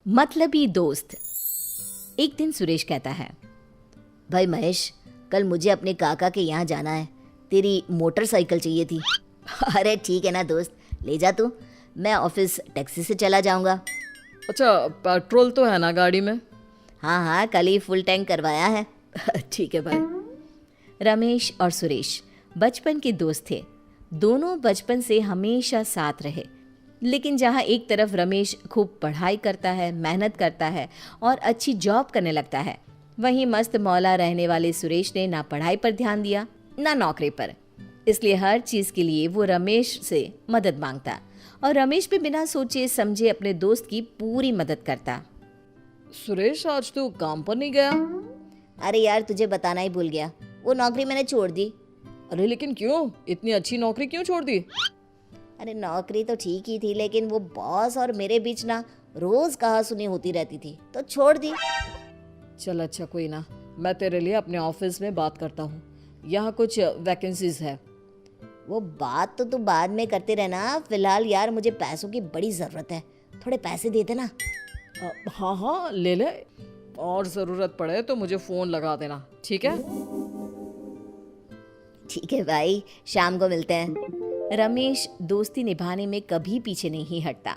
मतलबी दोस्त। एक दिन सुरेश कहता है, भाई महेश, कल मुझे अपने काका के यहाँ जाना है, तेरी मोटरसाइकिल चाहिए थी। अरे ठीक है ना दोस्त, ले जा तू, मैं ऑफिस टैक्सी से चला जाऊंगा। अच्छा, पेट्रोल तो है ना गाड़ी में? हाँ हाँ, कल ही फुल टैंक करवाया है। ठीक है भाई। रमेश और सुरेश बचपन के दोस्त थे। दोनों बचपन से हमेशा साथ रहे। लेकिन जहाँ एक तरफ रमेश खूब पढ़ाई करता है, मेहनत करता है और अच्छी जॉब करने लगता है, वहीं मस्त मौला रहने वाले सुरेश ने ना पढ़ाई पर ध्यान दिया ना नौकरी पर। इसलिए हर चीज़ के लिए वो रमेश से मदद मांगता और रमेश भी बिना सोचे समझे अपने दोस्त की पूरी मदद करता। सुरेश, आज तू काम पर नहीं गया? अरे यार, तुझे बताना ही भूल गया, वो नौकरी मैंने छोड़ दी। अरे लेकिन क्यों? इतनी अच्छी नौकरी क्यों छोड़ दी? अरे नौकरी तो ठीक ही थी, लेकिन वो बॉस और मेरे बीच ना रोज कहासुनी होती रहती थी, तो छोड़ दी। चल अच्छा, कोई ना, मैं तेरे लिए अपने ऑफिस में बात करता हूँ। यहाँ कुछ वैकेंसीज है। वो बात तो तू बाद में करते रहना, फिलहाल यार मुझे पैसों की बड़ी ज़रूरत है, थोड़े पैसे दे देना। हाँ हाँ, ले ले, और ज़रूरत पड़े तो मुझे फ़ोन लगा देना, ठीक है? ठीक है भाई, शाम को मिलते हैं। रमेश दोस्ती निभाने में कभी पीछे नहीं हटता।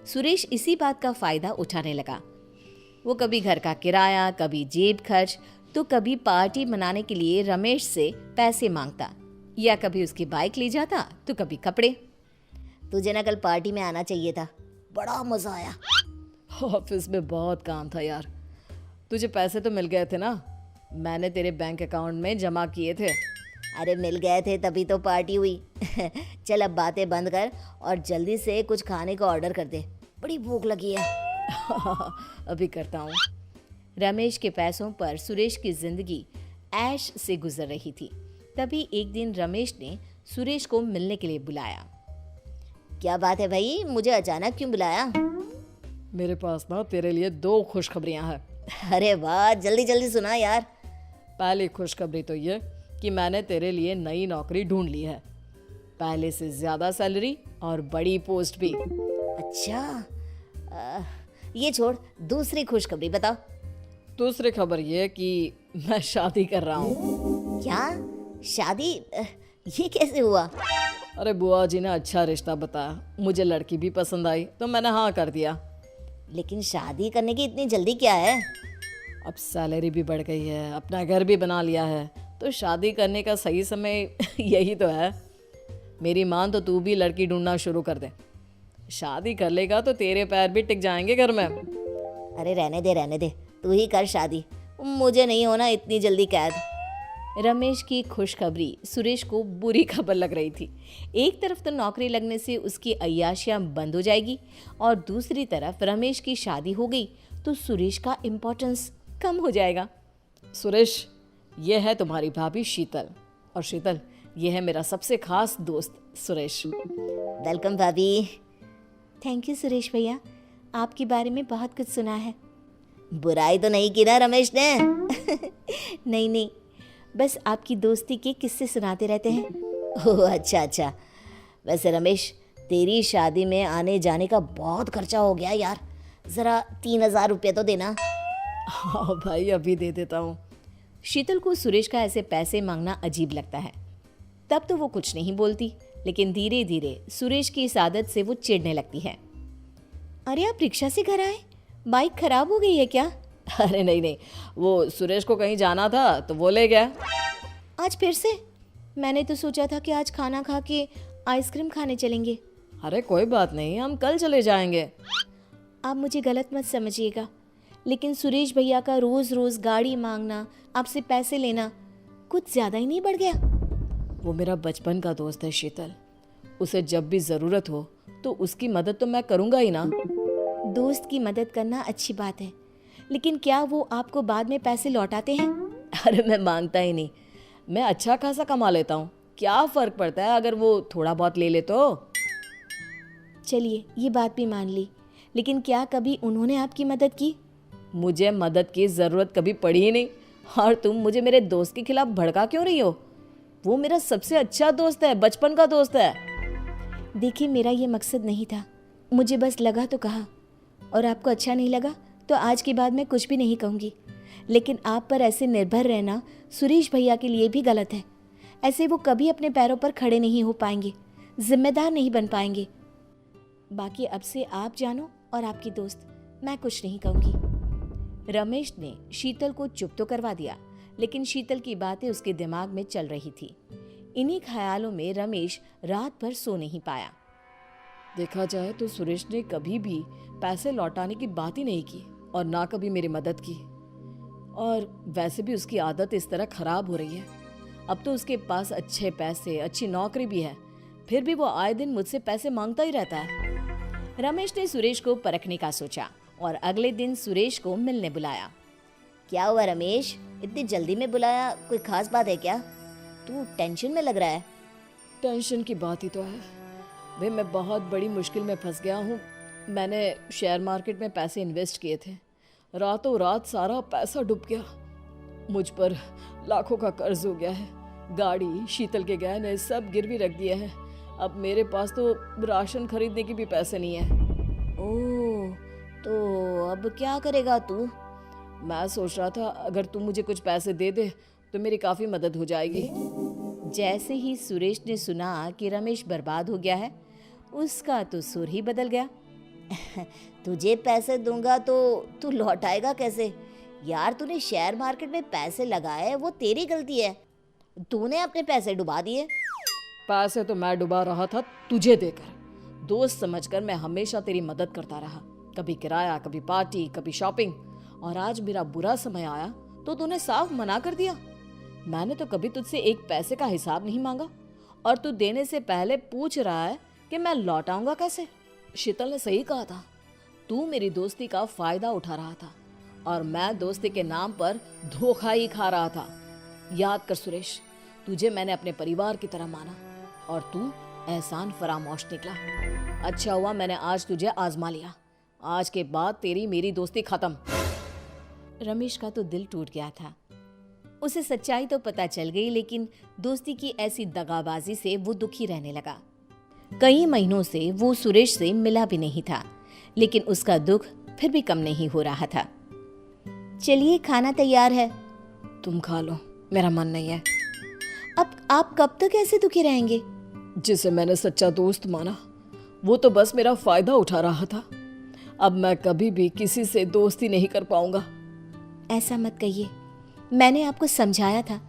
सुरेश इसी बात का फायदा उठाने लगा। वो कभी घर का किराया, कभी जेब खर्च, तो कभी पार्टी मनाने के लिए रमेश से पैसे मांगता, या कभी उसकी बाइक ले जाता तो कभी कपड़े। तुझे ना कल पार्टी में आना चाहिए था, बड़ा मजा आया। ऑफिस में बहुत काम था यार। तुझे पैसे तो मिल गए थे ना? मैंने तेरे बैंक अकाउंट में जमा किए थे। अरे मिल गए थे तभी तो पार्टी हुई। चल अब बातें बंद कर और जल्दी से कुछ खाने का ऑर्डर कर दे, बड़ी भूख लगी है। अभी करता हूँ। रमेश के पैसों पर सुरेश की जिंदगी ऐश से गुजर रही थी। तभी एक दिन रमेश ने सुरेश को मिलने के लिए बुलाया। क्या बात है भाई, मुझे अचानक क्यों बुलाया? मेरे पास ना तेरे लिए 2 खुशखबरियाँ हैं। अरे वाह, जल्दी जल्दी सुना यार। पहली खुशखबरी तो ये कि मैंने तेरे लिए नई नौकरी ढूंढ ली है, पहले से ज़्यादा सैलरी और बड़ी पोस्ट भी। अच्छा, ये छोड़, दूसरी खुशखबरी बताओ। दूसरी खबर ये कि मैं शादी कर रहा हूँ। क्या? शादी? ये कैसे हुआ? अरे बुआ जी ने अच्छा रिश्ता बताया, मुझे लड़की भी पसंद आई तो मैंने हाँ कर दिया। लेकिन शादी करने की इतनी जल्दी क्या है? अब सैलरी भी बढ़ गई है, अपना घर भी बना लिया है, तो शादी करने का सही समय यही तो है। मेरी मान तो तू भी लड़की ढूंढना शुरू कर दे। शादी कर लेगा तो तेरे पैर भी टिक जाएंगे घर में। अरे रहने दे, तू ही कर शादी, मुझे नहीं होना इतनी जल्दी कैद। रमेश की खुशखबरी सुरेश को बुरी खबर लग रही थी। एक तरफ तो नौकरी लगने से उसकी अय्याशियां बंद हो जाएगी और दूसरी तरफ रमेश की शादी हो गई तो सुरेश का इम्पोर्टेंस कम हो जाएगा। सुरेश, ये है तुम्हारी भाभी शीतल, और शीतल, ये है मेरा सबसे खास दोस्त सुरेश। वेलकम भाभी। थैंक यू सुरेश भैया, आपके बारे में बहुत कुछ सुना है। बुराई तो नहीं की ना रमेश ने? नहीं, बस आपकी दोस्ती के किस्से सुनाते रहते हैं। ओह अच्छा। वैसे रमेश, तेरी शादी में आने जाने का बहुत खर्चा हो गया यार, ज़रा 3,000 रुपये तो देना। हाँ भाई, अभी दे देता हूँ। शीतल को सुरेश का ऐसे पैसे मांगना अजीब लगता है। तब तो वो कुछ नहीं बोलती, लेकिन धीरे धीरे सुरेश की इस आदत से वो चिढ़ने लगती है। अरे आप रिक्शा से घर आए, बाइक खराब हो गई है क्या? अरे नहीं, वो सुरेश को कहीं जाना था तो वो ले गया। आज फिर से? मैंने तो सोचा था कि आज खाना खा के आइसक्रीम खाने चलेंगे। अरे कोई बात नहीं, हम कल चले जाएंगे। आप मुझे गलत मत समझिएगा, लेकिन सुरेश भैया का रोज रोज गाड़ी मांगना, आपसे पैसे लेना कुछ ज्यादा ही नहीं बढ़ गया? वो मेरा बचपन का दोस्त है शीतल, उसे जब भी ज़रूरत हो तो उसकी मदद तो मैं करूँगा ही ना। दोस्त की मदद करना अच्छी बात है, लेकिन क्या वो आपको बाद में पैसे लौटाते हैं? अरे मैं मांगता ही नहीं, मैं अच्छा खासा कमा लेता हूँ, क्या फ़र्क पड़ता है अगर वो थोड़ा बहुत ले ले तो। चलिए, ये बात भी मान ली, लेकिन क्या कभी उन्होंने आपकी मदद की? मुझे मदद की ज़रूरत कभी पड़ी ही नहीं, और तुम मुझे मेरे दोस्त के खिलाफ भड़का क्यों रही हो? वो मेरा सबसे अच्छा दोस्त है, बचपन का दोस्त है। देखिए, मेरा ये मकसद नहीं था, मुझे बस लगा तो कहा। और आपको अच्छा नहीं लगा तो आज के बाद मैं कुछ भी नहीं कहूँगी, लेकिन आप पर ऐसे निर्भर रहना सुरेश भैया के लिए भी गलत है। ऐसे वो कभी अपने पैरों पर खड़े नहीं हो पाएंगे, जिम्मेदार नहीं बन पाएंगे। बाकी अब से आप जानो और आपकी दोस्त, मैं कुछ नहीं कहूँगी। रमेश ने शीतल को चुप तो करवा दिया, लेकिन शीतल की बातें उसके दिमाग में चल रही थी। इन्हीं ख्यालों में रमेश रात भर सो नहीं पाया। देखा जाए तो सुरेश ने कभी भी पैसे लौटाने की बात ही नहीं की और ना कभी मेरी मदद की। और वैसे भी उसकी आदत इस तरह खराब हो रही है। अब तो उसके पास अच्छे पैसे, अच्छी नौकरी भी है, फिर भी वो आए दिन मुझसे पैसे मांगता ही रहता है। रमेश ने सुरेश को परखने का सोचा और अगले दिन सुरेश को मिलने बुलाया। क्या हुआ रमेश, इतनी जल्दी में बुलाया? कोई खास बात है क्या? तू टेंशन में लग रहा है। टेंशन की बात ही तो है भाई, मैं बहुत बड़ी मुश्किल में फंस गया हूँ। मैंने शेयर मार्केट में पैसे इन्वेस्ट किए थे, रातों रात सारा पैसा डूब गया। मुझ पर लाखों का कर्ज हो गया है, गाड़ी, शीतल के गहने सब गिरवी रख दिए हैं। अब मेरे पास तो राशन खरीदने की भी पैसे नहीं है। ओह, तो अब क्या करेगा तू? मैं सोच रहा था अगर तू मुझे कुछ पैसे दे दे तो मेरी काफ़ी मदद हो जाएगी। जैसे ही सुरेश ने सुना कि रमेश बर्बाद हो गया है, उसका तो सुर ही बदल गया। तुझे पैसे दूंगा तो तू लौटाएगा कैसे? यार, तूने शेयर मार्केट में पैसे लगाए, वो तेरी गलती है। तूने अपने पैसे डुबा दिए। पैसे तो मैं डुबा रहा था तुझे देकर। दोस्त समझकर मैं हमेशा तेरी मदद करता रहा, कभी किराया, कभी पार्टी, कभी शॉपिंग। और आज मेरा बुरा समय आया तो तूने साफ मना कर दिया। मैंने तो कभी तुझसे एक पैसे का हिसाब नहीं मांगा और तू देने से पहले पूछ रहा है कि मैं लौटाऊंगा कैसे। शीतल ने सही कहा था, तू मेरी दोस्ती का फायदा उठा रहा था और मैं दोस्ती के नाम पर धोखा ही खा रहा था। याद कर सुरेश, तुझे मैंने अपने परिवार की तरह माना और तू एहसान फरामोश निकला। अच्छा हुआ मैंने आज तुझे आजमा लिया। आज के बाद तेरी मेरी दोस्ती खत्म। रमेश का तो दिल टूट गया था। उसे सच्चाई तो पता चल गई, लेकिन दोस्ती की ऐसी दगाबाजी से वो दुखी रहने लगा। कई महीनों से वो सुरेश से मिला भी नहीं था, लेकिन उसका दुख फिर भी कम नहीं हो रहा था। चलिए, खाना तैयार है। तुम खा लो, मेरा मन नहीं है। अब आप कब तक ऐसे दुखी रहेंगे? जिसे मैंने सच्चा दोस्त माना वो तो बस मेरा फायदा उठा रहा था। अब मैं कभी भी किसी से दोस्ती नहीं कर पाऊंगा। ऐसा मत कहिए, मैंने आपको समझाया था।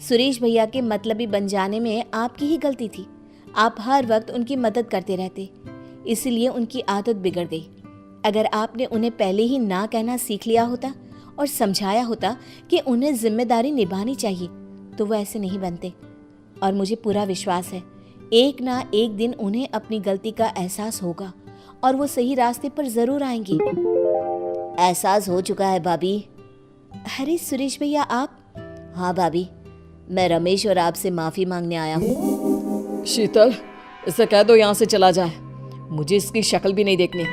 सुरेश भैया के मतलबी बन जाने में आपकी ही गलती थी। आप हर वक्त उनकी मदद करते रहते, इसलिए उनकी आदत बिगड़ गई। अगर आपने उन्हें पहले ही ना कहना सीख लिया होता और समझाया होता कि उन्हें जिम्मेदारी निभानी चाहिए, तो वो ऐसे नहीं बनते। और मुझे पूरा विश्वास है, एक ना एक दिन उन्हें अपनी गलती का एहसास होगा और वो सही रास्ते पर जरूर आएंगी। एहसास हो चुका है भाभी। अरे सुरेश भैया, आप? हाँ भाभी, मैं रमेश और आपसे माफी मांगने आया हूँ। शीतल, इसे कह दो यहाँ से चला जाए, मुझे इसकी शक्ल भी नहीं देखनी।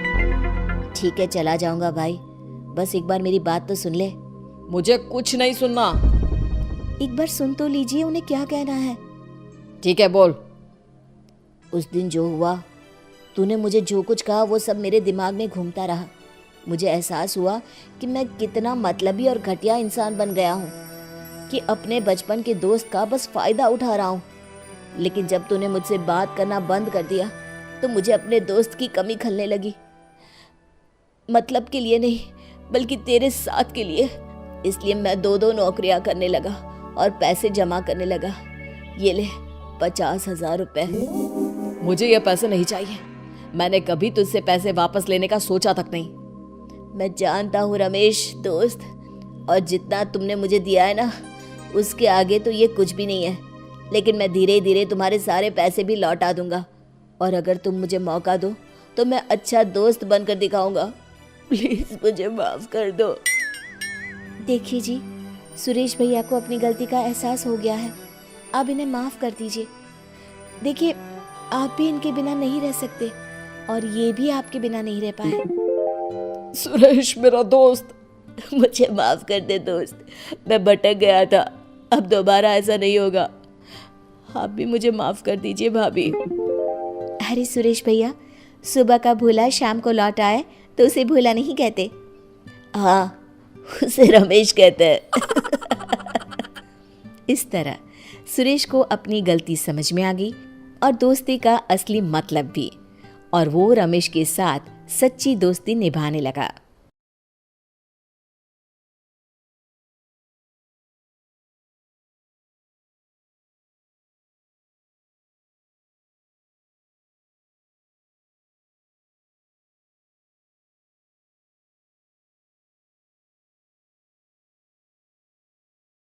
ठीक है, चला जाऊंगा भाई, बस एक बार मेरी बात तो सुन ले। मुझे कुछ नहीं सुनना। एक बार सुन तो लीजिए, उन्हें क्या कहना है। ठीक है, बोल। उस दिन जो हुआ, तूने मुझे जो कुछ कहा वो सब मेरे दिमाग में घूमता रहा। मुझे एहसास हुआ कि मैं कितना मतलबी और घटिया इंसान बन गया हूँ, कि अपने बचपन के दोस्त का बस फायदा उठा रहा हूँ। लेकिन जब तूने मुझसे बात करना बंद कर दिया तो मुझे अपने दोस्त की कमी खलने लगी। मतलब के लिए नहीं, बल्कि तेरे साथ के लिए। इसलिए मैं 2-2 नौकरियां करने लगा और पैसे जमा करने लगा। ये ले 50,000 रुपए। मुझे ये पैसे नहीं चाहिए। मैंने कभी तुझसे पैसे वापस लेने का सोचा तक नहीं। मैं जानता हूँ रमेश दोस्त, और जितना तुमने मुझे दिया है ना, उसके आगे तो ये कुछ भी नहीं है। लेकिन मैं धीरे धीरे तुम्हारे सारे पैसे भी लौटा दूंगा, और अगर तुम मुझे मौका दो तो मैं अच्छा दोस्त बनकर दिखाऊंगा। प्लीज मुझे माफ कर दो। देखिए जी, सुरेश भैया को अपनी गलती का एहसास हो गया है, आप इन्हें माफ कर दीजिए। देखिए, आप भी इनके बिना नहीं रह सकते और ये भी आपके बिना नहीं रह पाए। सुरेश मेरा दोस्त, मुझे माफ कर दे दोस्त, मैं भटक गया था, अब दोबारा ऐसा नहीं होगा। आप भी मुझे माफ कर दीजिए भाभी। अरे सुरेश भैया, सुबह का भूला शाम को लौट आए, तो उसे भोला नहीं कहते। हाँ, उसे रमेश कहते हैं। इस तरह सुरेश को अपनी गलती समझ में आ गई और दोस्ती का असली मतलब भी, और वो रमेश के साथ सच्ची दोस्ती निभाने लगा।